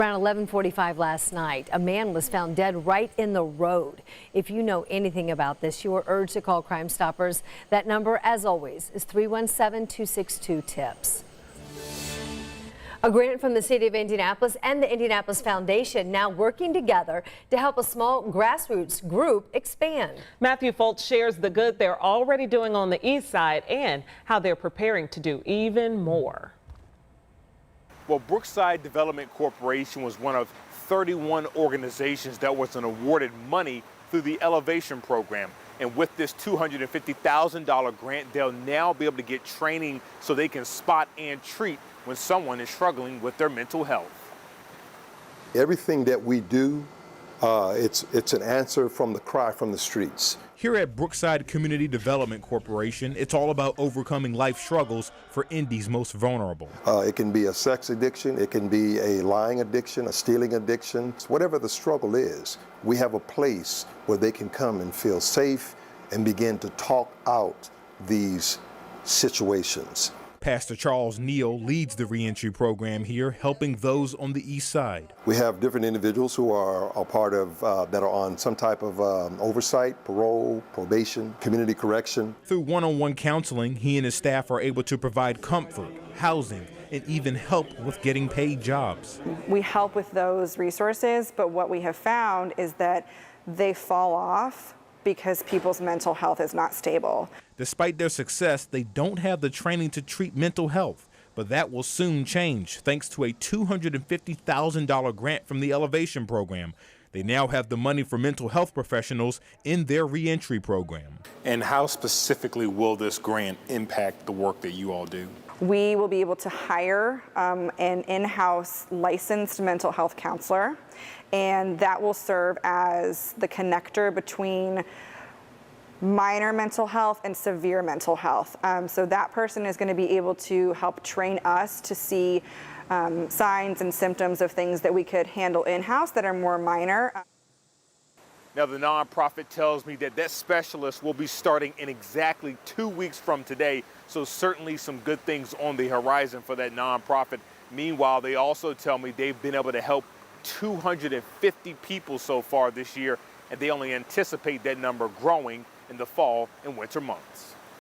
Around 11:45 last night, a man was found dead right in the road. If you know anything about this, you are urged to call Crime Stoppers. That number, as always, is 317-262-TIPS. A grant from the city of Indianapolis and the Indianapolis Foundation now working together to help a small grassroots group expand. Matthew Foltz shares the good they're already doing on the east side and how they're preparing to do even more. Well, Brookside Development Corporation was one of 31 organizations that was awarded money through the Elevation program. And with this $250,000 grant, they'll now be able to get training so they can spot and treat when someone is struggling with their mental health. Everything that we do, it's an answer from the cry from the streets. Here at Brookside Community Development Corporation, it's all about overcoming life struggles for Indy's most vulnerable. It can be a sex addiction, it can be a lying addiction, a stealing addiction. Whatever the struggle is, we have a place where they can come and feel safe and begin to talk out these situations. Pastor Charles Neal leads the reentry program here, helping those on the east side. We have different individuals who are a part of, that are on some type of oversight, parole, probation, community correction. Through one-on-one counseling, he and his staff are able to provide comfort, housing, and even help with getting paid jobs. We help with those resources, but what we have found is that they fall off because people's mental health is not stable. Despite their success, they don't have the training to treat mental health, but that will soon change thanks to a $250,000 grant from the Elevation program. They now have the money for mental health professionals in their reentry program. And how specifically will this grant impact the work that you all do? We will be able to hire an in-house licensed mental health counselor, and that will serve as the connector between minor mental health and severe mental health. So that person is going to be able to help train us to see signs and symptoms of things that we could handle in-house that are more minor. Now, the nonprofit tells me that specialist will be starting in exactly 2 weeks from today, so certainly some good things on the horizon for that nonprofit. Meanwhile, they also tell me they've been able to help 250 people so far this year, and they only anticipate that number growing in the fall and winter months.